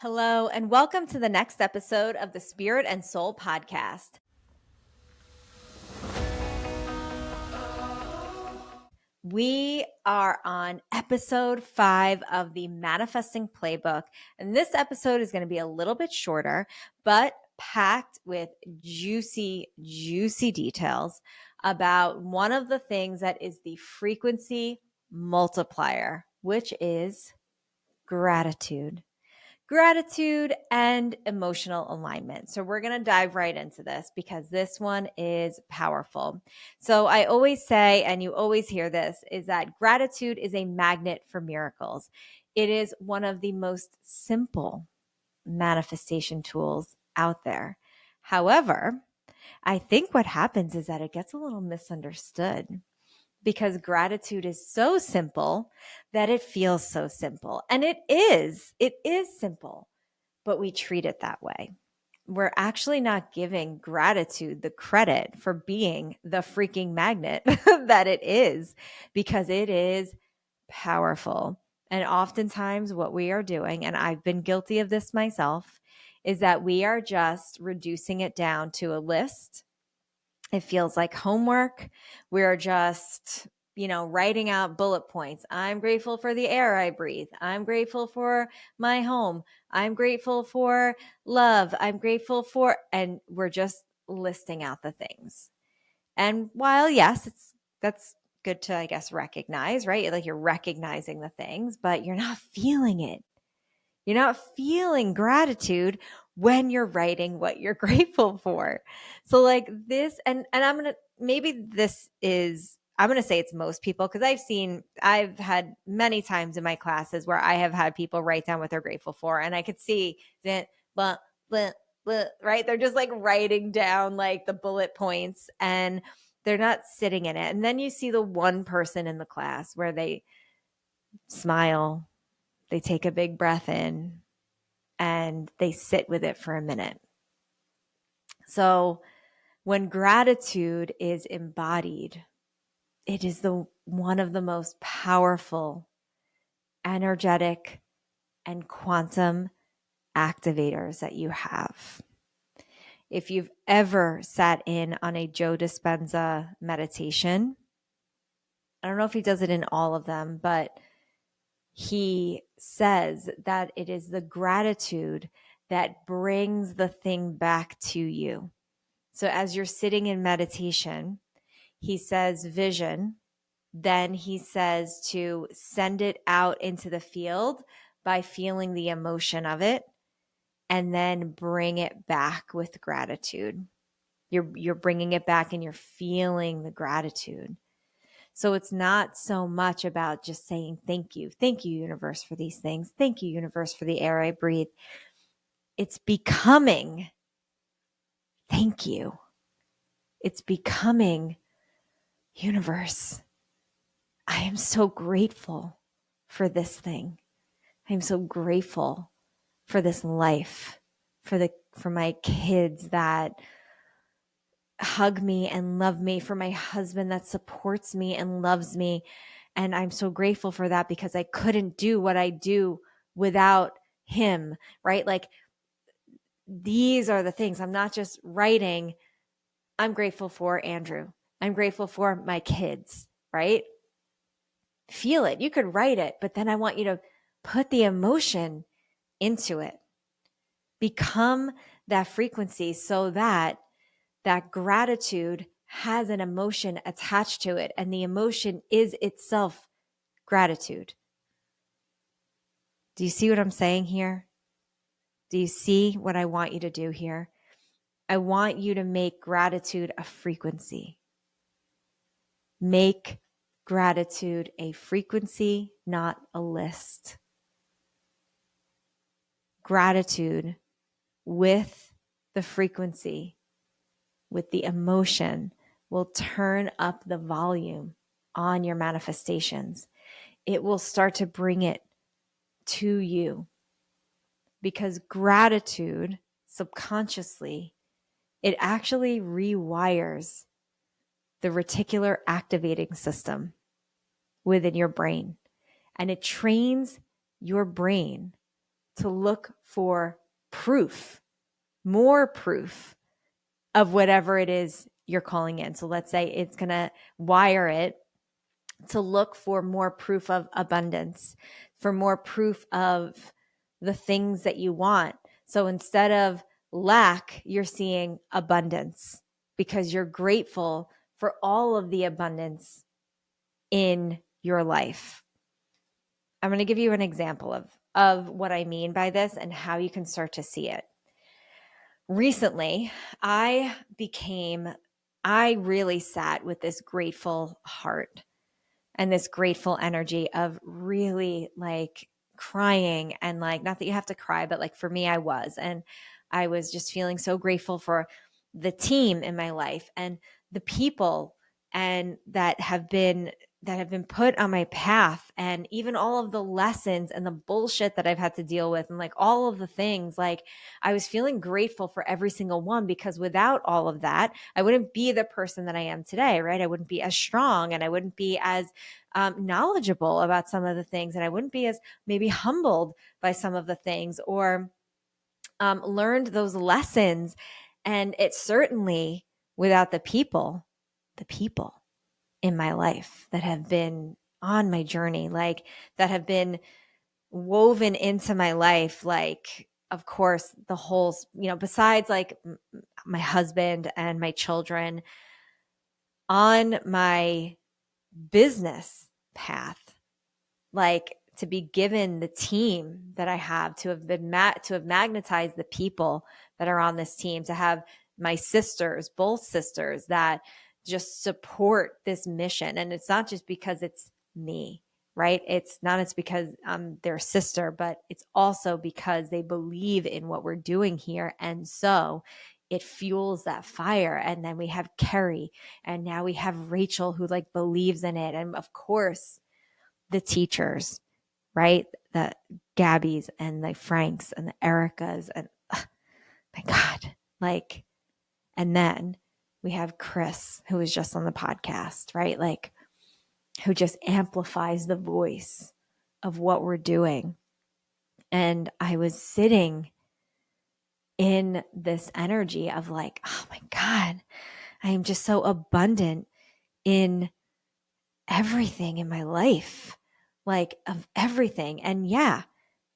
Hello, and welcome to the next episode of the Spirit and Soul Podcast. We are on episode 5 of the Manifesting Playbook. And this episode is going to be a little bit shorter, but packed with juicy, juicy details about one of the things that is the frequency multiplier, which is gratitude. Gratitude and emotional alignment. So we're going to dive right into this because this one is powerful. So I always say, and you always hear this, is that gratitude is a magnet for miracles. It is one of the most simple manifestation tools out there. However, I think what happens is that it gets a little misunderstood because gratitude is so simple that it feels so simple. And it is simple, but we treat it that way. We're actually not giving gratitude the credit for being the freaking magnet that it is, because it is powerful. And oftentimes, what we are doing, and I've been guilty of this myself, is that we are just reducing it down to a list. It feels like homework. We're just, writing out bullet points. I'm grateful for the air I breathe. I'm grateful for my home. I'm grateful for love. I'm grateful for, and we're just listing out the things. And while, yes, that's good to, I guess, recognize, right? Like you're recognizing the things, but you're not feeling it. You're not feeling gratitude when you're writing what you're grateful for. So like this, and I'm going to say it's most people, because I've had many times in my classes where I have had people write down what they're grateful for. And I could see that, right? They're just like writing down like the bullet points and they're not sitting in it. And then you see the one person in the class where they smile, they take a big breath in, and they sit with it for a minute. So when gratitude is embodied, it is one of the most powerful, energetic, and quantum activators that you have. If you've ever sat in on a Joe Dispenza meditation, I don't know if he does it in all of them, but he says that it is the gratitude that brings the thing back to you. So as you're sitting in meditation, he says vision. Then he says to send it out into the field by feeling the emotion of it, and then bring it back with gratitude. You're bringing it back and you're feeling the gratitude. So it's not so much about just saying thank you. Thank you, universe, for these things. Thank you, universe, for the air I breathe. It's becoming thank you. It's becoming universe. I am so grateful for this thing. I am so grateful for this life, for my kids that hug me and love me, for my husband that supports me and loves me. And I'm so grateful for that because I couldn't do what I do without him, right? Like these are the things. I'm not just writing, I'm grateful for Andrew. I'm grateful for my kids, right? Feel it. You could write it, but then I want you to put the emotion into it. Become that frequency so that gratitude has an emotion attached to it, and the emotion is itself gratitude. Do you see what I'm saying here? Do you see what I want you to do here? I want you to make gratitude a frequency. Make gratitude a frequency, not a list. Gratitude with the frequency, with the emotion, will turn up the volume on your manifestations. It will start to bring it to you, because gratitude subconsciously, it actually rewires the reticular activating system within your brain, and it trains your brain to look for proof, more proof of whatever it is you're calling in. So let's say it's going to wire it to look for more proof of abundance, for more proof of the things that you want. So instead of lack, you're seeing abundance because you're grateful for all of the abundance in your life. I'm going to give you an example of what I mean by this and how you can start to see it. Recently, I really sat with this grateful heart and this grateful energy of really like crying, and like, not that you have to cry, but like for me, I was just feeling so grateful for the team in my life and the people and that have been put on my path, and even all of the lessons and the bullshit that I've had to deal with, and like all of the things, like I was feeling grateful for every single one, because without all of that, I wouldn't be the person that I am today, right? I wouldn't be as strong, and I wouldn't be as knowledgeable about some of the things, and I wouldn't be as maybe humbled by some of the things, or learned those lessons. And it certainly, without the people in my life that have been on my journey, like that have been woven into my life, like, of course, the whole, besides like my husband and my children, on my business path, like to be given the team that I have, to have been to have magnetized the people that are on this team, to have my sisters, both sisters, that just support this mission. And it's not just because it's me, right? It's because I'm their sister, but it's also because they believe in what we're doing here. And so it fuels that fire. And then we have Carrie, and now we have Rachel, who like believes in it. And of course, the teachers, right? The Gabbies and the Franks and the Ericas, and my God, like, and then we have Chris, who was just on the podcast, right? Like, who just amplifies the voice of what we're doing. And I was sitting in this energy of like, oh my God, I am just so abundant in everything in my life, like of everything. And yeah,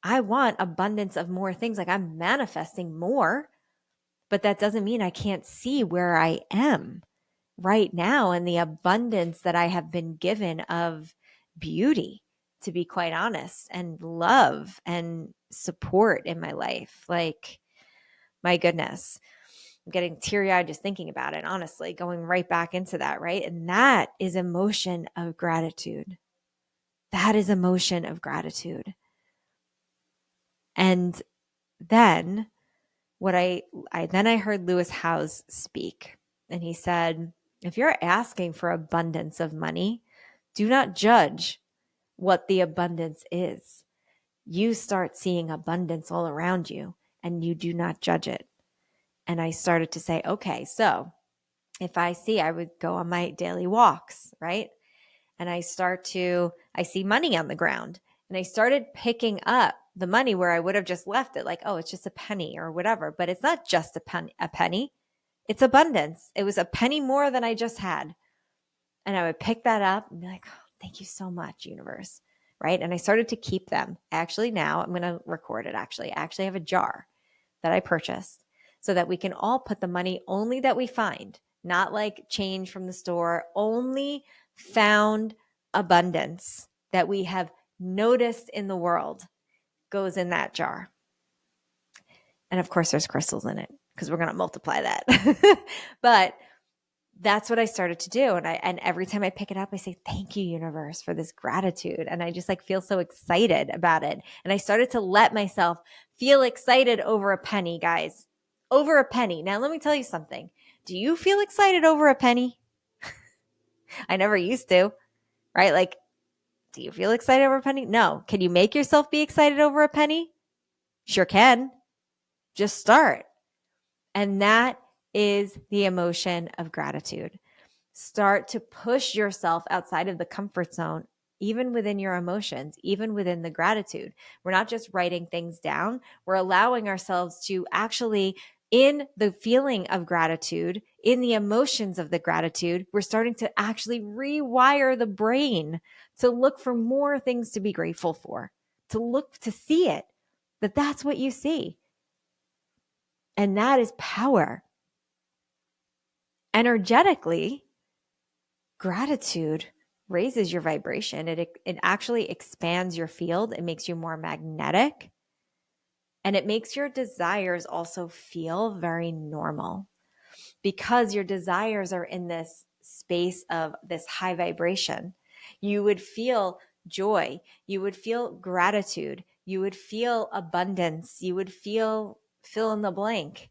I want abundance of more things. Like I'm manifesting more, but that doesn't mean I can't see where I am right now and the abundance that I have been given of beauty, to be quite honest, and love and support in my life. Like, my goodness, I'm getting teary-eyed just thinking about it, honestly, going right back into that, right? And that is emotion of gratitude. That is emotion of gratitude. And then I heard Lewis Howes speak, and he said, if you're asking for abundance of money, do not judge what the abundance is. You start seeing abundance all around you, and you do not judge it. And I started to say, okay, so if I would go on my daily walks, right? And I see money on the ground, and I started picking up the money where I would have just left it, like, oh, it's just a penny or whatever. But it's not just a penny. It's abundance. It was a penny more than I just had. And I would pick that up and be like, oh, thank you so much, universe. Right. And I started to keep them. Actually, now I'm going to record it. I actually have a jar that I purchased so that we can all put the money only that we find, not like change from the store, only found abundance that we have noticed in the world goes in that jar. And of course, there's crystals in it because we're going to multiply that. But that's what I started to do. And every time I pick it up, I say, thank you, universe, for this gratitude. And I just like feel so excited about it. And I started to let myself feel excited over a penny, guys, over a penny. Now, let me tell you something. Do you feel excited over a penny? I never used to, right? Like, do you feel excited over a penny? No. Can you make yourself be excited over a penny? Sure can. Just start. And that is the emotion of gratitude. Start to push yourself outside of the comfort zone even within your emotions, even within the gratitude. We're not just writing things down, we're allowing ourselves to actually, in the feeling of gratitude, in the emotions of the gratitude, we're starting to actually rewire the brain to look for more things to be grateful for, to look to see it, that that's what you see. And that is power. Energetically, gratitude raises your vibration. It actually expands your field. It makes you more magnetic. And it makes your desires also feel very normal, because your desires are in this space of this high vibration. You would feel joy. You would feel gratitude. You would feel abundance. You would feel fill in the blank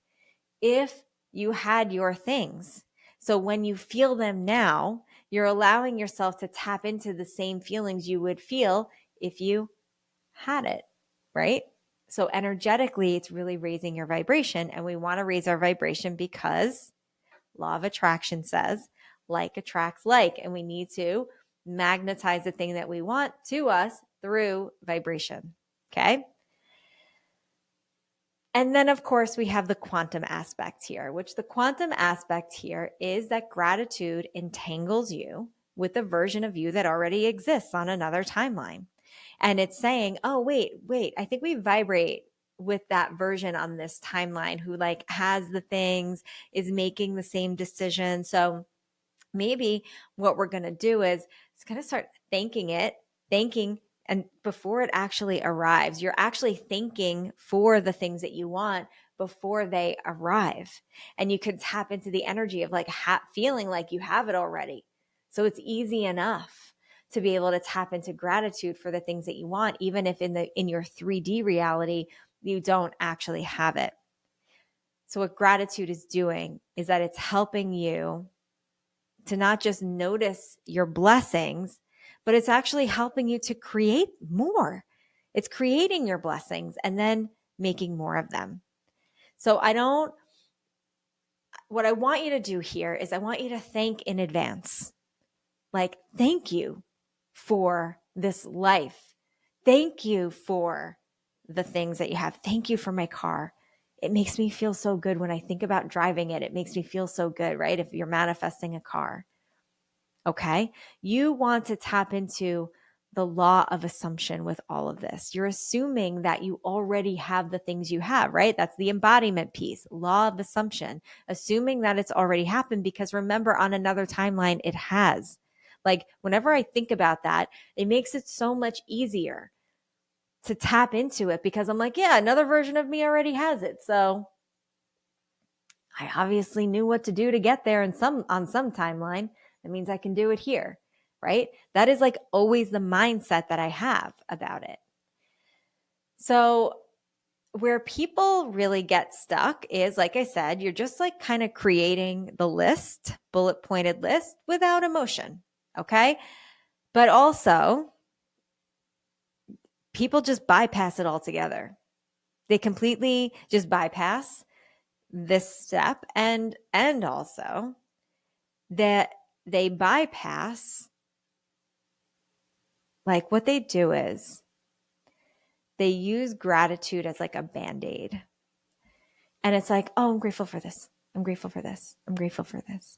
if you had your things. So when you feel them now, you're allowing yourself to tap into the same feelings you would feel if you had it, right? So energetically, it's really raising your vibration. And we want to raise our vibration because law of attraction says like attracts like, and we need to magnetize the thing that we want to us through vibration. Okay. And then, of course, we have the quantum aspect here, which the quantum aspect here is that gratitude entangles you with a version of you that already exists on another timeline. And it's saying, oh, wait, I think we vibrate with that version on this timeline who like has the things, is making the same decision. So maybe what we're going to do is it's going to start thanking. And before it actually arrives, you're actually thanking for the things that you want before they arrive. And you can tap into the energy of like feeling like you have it already. So it's easy enough to be able to tap into gratitude for the things that you want, even if in your 3D reality, you don't actually have it. So what gratitude is doing is that it's helping you to not just notice your blessings, but it's actually helping you to create more. It's creating your blessings and then making more of them. So what I want you to do here is I want you to thank in advance. Like, thank you for this life. Thank you for the things that you have. Thank you for my car. It makes me feel so good when I think about driving it. It makes me feel so good, right? If you're manifesting a car. Okay. You want to tap into the law of assumption with all of this. You're assuming that you already have the things you have, right? That's the embodiment piece, law of assumption, assuming that it's already happened, because remember, on another timeline, it has. Like, whenever I think about that, it makes it so much easier to tap into it, because I'm like, yeah, another version of me already has it. So I obviously knew what to do to get there on some timeline. That means I can do it here, right? That is like always the mindset that I have about it. So where people really get stuck is, like I said, you're just like kind of creating the list, bullet pointed list without emotion. Okay. But also people just bypass it altogether. They completely just bypass this step, and also that they bypass, like what they do is they use gratitude as like a band-aid. And it's like, oh, I'm grateful for this. I'm grateful for this. I'm grateful for this.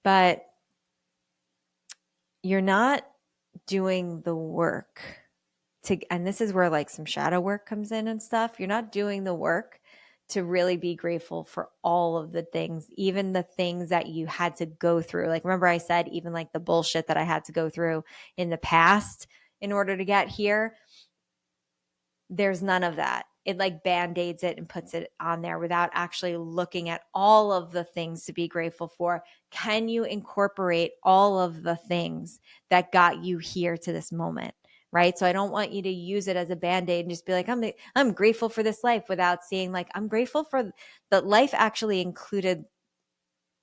But you're not doing the work and this is where like some shadow work comes in and stuff. You're not doing the work to really be grateful for all of the things, even the things that you had to go through. Like, remember I said, even like the bullshit that I had to go through in the past in order to get here. There's none of that. It like band-aids it and puts it on there without actually looking at all of the things to be grateful for. Can you incorporate all of the things that got you here to this moment? Right. So I don't want you to use it as a band-aid and just be like, I'm grateful for this life, without seeing like, I'm grateful for that life actually included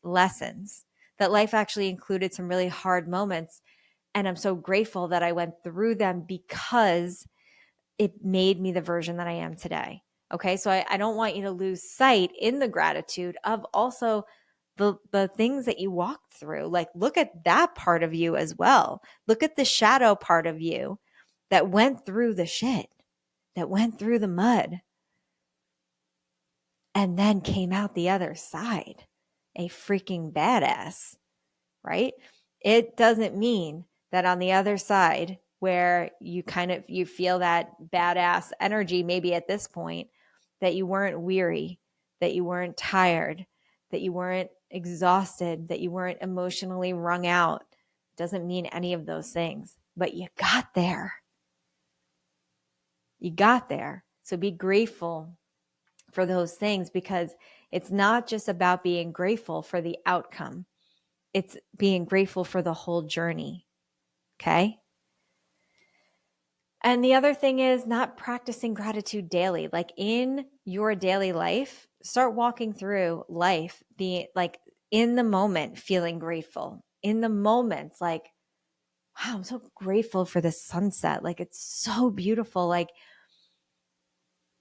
lessons, that life actually included some really hard moments. And I'm so grateful that I went through them, because it made me the version that I am today. Okay. So I don't want you to lose sight in the gratitude of also the things that you walked through. Like, look at that part of you as well. Look at the shadow part of you that went through the shit, that went through the mud, and then came out the other side a freaking badass, right? It doesn't mean that on the other side where you feel that badass energy maybe at this point, that you weren't weary, that you weren't tired, that you weren't exhausted, that you weren't emotionally wrung out. Doesn't mean any of those things, but you got there. You got there. So be grateful for those things, because it's not just about being grateful for the outcome. It's being grateful for the whole journey. Okay. And the other thing is not practicing gratitude daily. Like in your daily life, start walking through life, being like in the moment, feeling grateful. In the moments, like, wow, I'm so grateful for the sunset. Like, it's so beautiful. Like,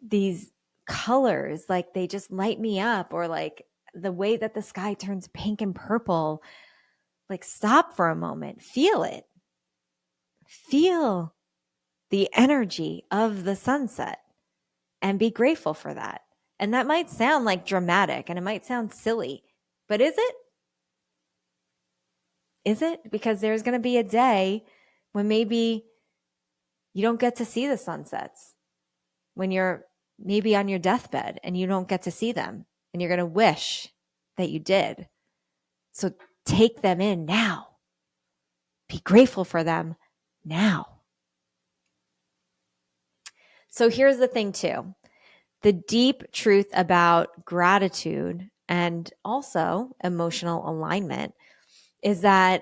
these colors, like they just light me up, or like the way that the sky turns pink and purple. Like, stop for a moment, feel it, feel the energy of the sunset, and be grateful for that. And that might sound like dramatic and it might sound silly, but is it? Is it? Because there's going to be a day when maybe you don't get to see the sunsets, when you're maybe on your deathbed and you don't get to see them, and you're going to wish that you did. So take them in now. Be grateful for them now. So here's the thing too. The deep truth about gratitude and also emotional alignment is that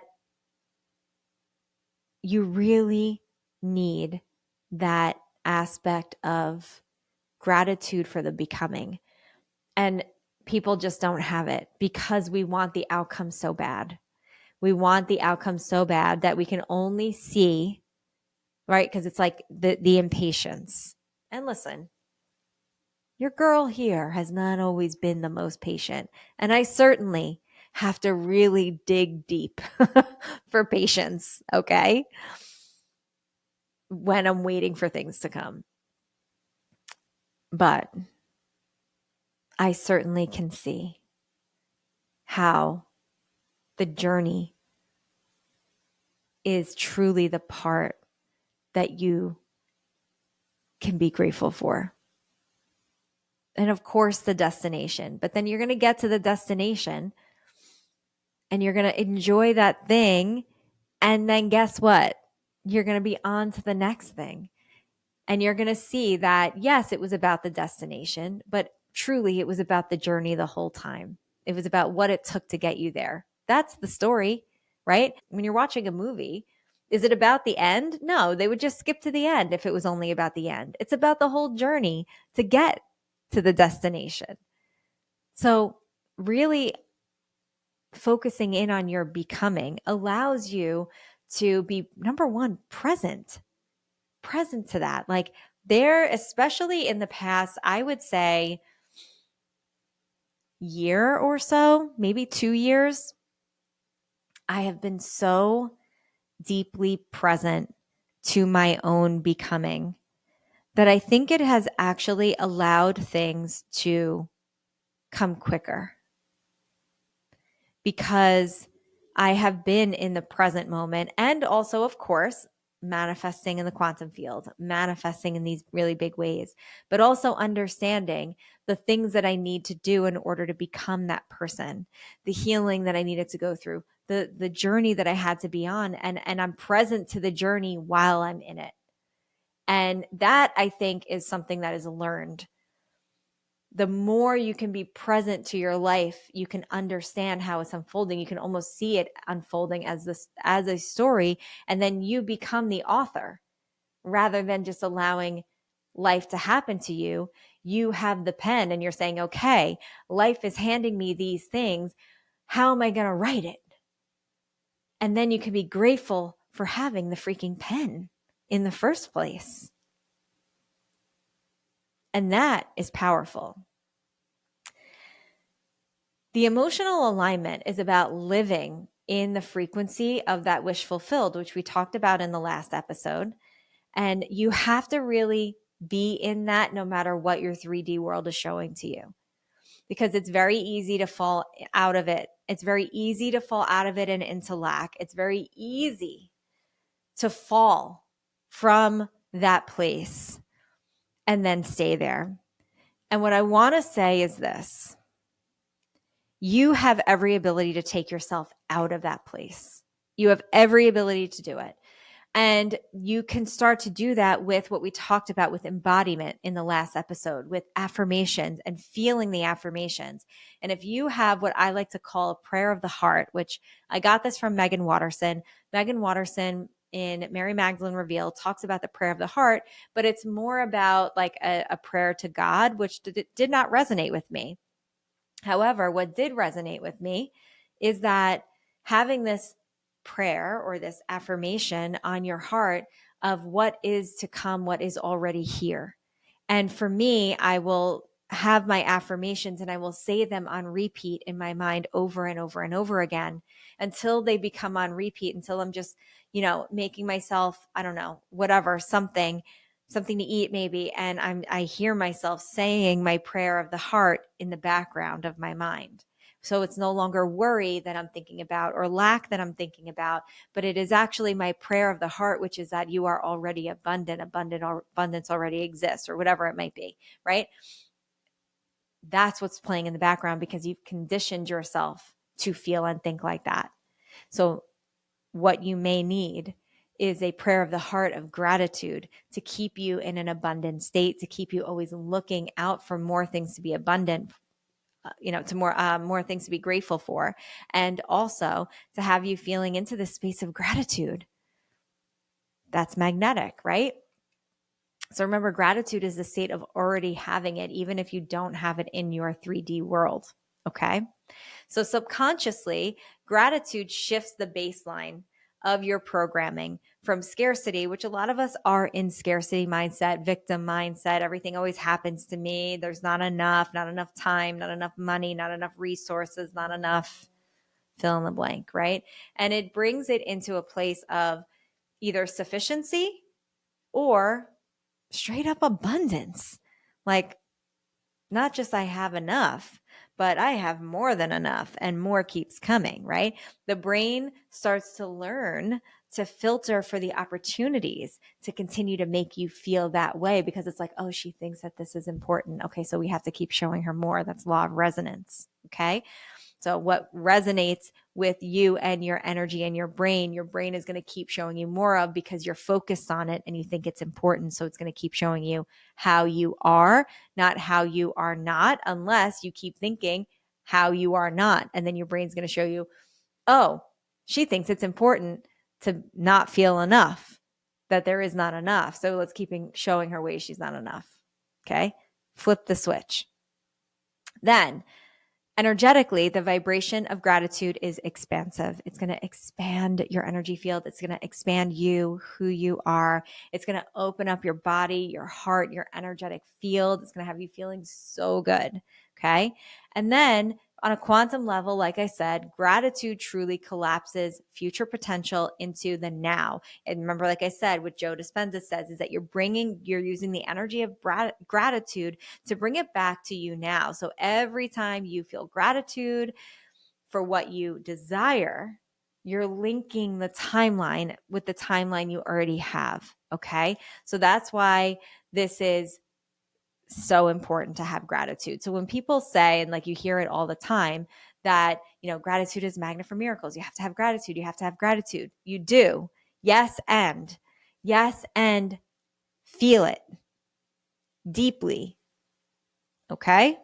you really need that aspect of gratitude for the becoming. And people just don't have it because we want the outcome so bad. We want the outcome so bad that we can only see, right? Because it's like the impatience. And listen, your girl here has not always been the most patient. And I certainly have to really dig deep for patience, okay? When I'm waiting for things to come. But I certainly can see how the journey is truly the part that you can be grateful for. And of course, the destination. But then you're going to get to the destination and you're going to enjoy that thing. And then guess what? You're going to be on to the next thing. And you're going to see that, yes, it was about the destination, but truly it was about the journey the whole time. It was about what it took to get you there. That's the story, right? When you're watching a movie, is it about the end? No, they would just skip to the end if it was only about the end. It's about the whole journey to get to the destination. So really focusing in on your becoming allows you to be, number one, present to that. Like, there, especially in the past, I would say year or so, maybe 2 years, I have been so deeply present to my own becoming that I think it has actually allowed things to come quicker, because I have been in the present moment, and also, of course, manifesting in the quantum field, manifesting in these really big ways, but also understanding the things that I need to do in order to become that person, the healing that I needed to go through, the journey that I had to be on, and I'm present to the journey while I'm in it. And that, I think, is something that is learned. The more you can be present to your life, you can understand how it's unfolding. You can almost see it unfolding as a story, and then you become the author rather than just allowing life to happen to you. You have the pen and you're saying, okay, life is handing me these things. How am I going to write it? And then you can be grateful for having the freaking pen in the first place. And that is powerful. The emotional alignment is about living in the frequency of that wish fulfilled, which we talked about in the last episode. And you have to really be in that no matter what your 3D world is showing to you, because it's very easy to fall out of it. It's very easy to fall out of it and into lack. It's very easy to fall from that place and then stay there. And what I want to say is this: you have every ability to take yourself out of that place. You have every ability to do it. And you can start to do that with what we talked about with embodiment in the last episode, with affirmations and feeling the affirmations. And if you have what I like to call a prayer of the heart, which I got this from Megan Watterson. Megan Watterson in Mary Magdalene Revealed talks about the prayer of the heart, but it's more about like a prayer to God, which did not resonate with me. However, what did resonate with me is that having this prayer or this affirmation on your heart of what is to come, what is already here. And for me, I will have my affirmations and I will say them on repeat in my mind over and over and over again until they become on repeat, until I'm just, making myself, I don't know, whatever, something to eat maybe. And I hear myself saying my prayer of the heart in the background of my mind. So it's no longer worry that I'm thinking about or lack that I'm thinking about, but it is actually my prayer of the heart, which is that you are already abundant, abundance already exists, or whatever it might be, right? That's what's playing in the background because you've conditioned yourself to feel and think like that. So what you may need is a prayer of the heart of gratitude to keep you in an abundant state, to keep you always looking out for more things to be abundant, to more things to be grateful for, and also to have you feeling into the space of gratitude. That's magnetic, right? So remember, gratitude is the state of already having it, even if you don't have it in your 3D world. Okay. So subconsciously, gratitude shifts the baseline of your programming from scarcity, which a lot of us are in scarcity mindset, victim mindset. Everything always happens to me. There's not enough time, not enough money, not enough resources, not enough fill in the blank, right? And it brings it into a place of either sufficiency or straight up abundance. Like, not just I have enough, but I have more than enough and more keeps coming, right? The brain starts to learn to filter for the opportunities to continue to make you feel that way because it's like, oh, she thinks that this is important. Okay, so we have to keep showing her more. That's law of resonance, okay? So what resonates with you and your energy and your brain is going to keep showing you more of because you're focused on it and you think it's important. So it's going to keep showing you how you are, not how you are not, unless you keep thinking how you are not. And then your brain's going to show you, oh, she thinks it's important to not feel enough, that there is not enough. So let's keep showing her ways she's not enough. Okay. Flip the switch. Then energetically, the vibration of gratitude is expansive. It's going to expand your energy field. It's going to expand you, who you are. It's going to open up your body, your heart, your energetic field. It's going to have you feeling so good. Okay. And then on a quantum level, like I said, gratitude truly collapses future potential into the now. And remember, like I said, what Joe Dispenza says is that you're using the energy of gratitude to bring it back to you now. So every time you feel gratitude for what you desire, you're linking the timeline with the timeline you already have. Okay. So that's why this is so important to have gratitude. So when people say, and like you hear it all the time, that, gratitude is a magnet for miracles. You have to have gratitude. You have to have gratitude. You do. Yes. And feel it deeply. Okay.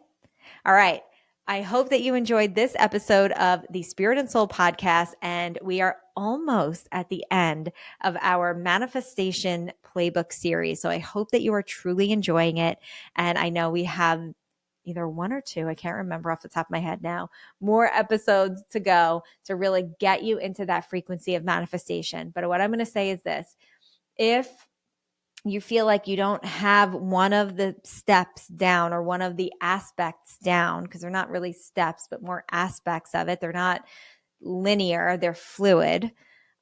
All right. I hope that you enjoyed this episode of the Spirit and Soul podcast. And we are almost at the end of our manifestation playbook series. So I hope that you are truly enjoying it. And I know we have either one or two, I can't remember off the top of my head now, more episodes to go to really get you into that frequency of manifestation. But what I'm going to say is this: if you feel like you don't have one of the steps down or one of the aspects down, because they're not really steps, but more aspects of it. They're not linear, they're fluid.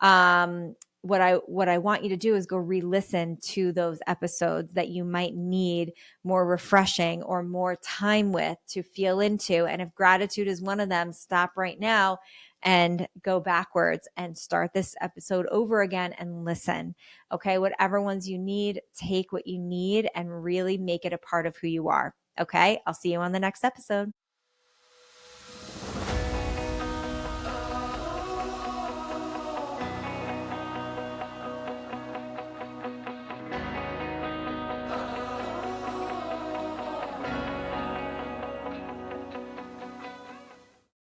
What I want you to do is go re-listen to those episodes that you might need more refreshing or more time with to feel into. And if gratitude is one of them, stop right now and go backwards and start this episode over again and listen. Okay, whatever ones you need, take what you need and really make it a part of who you are. Okay, I'll see you on the next episode.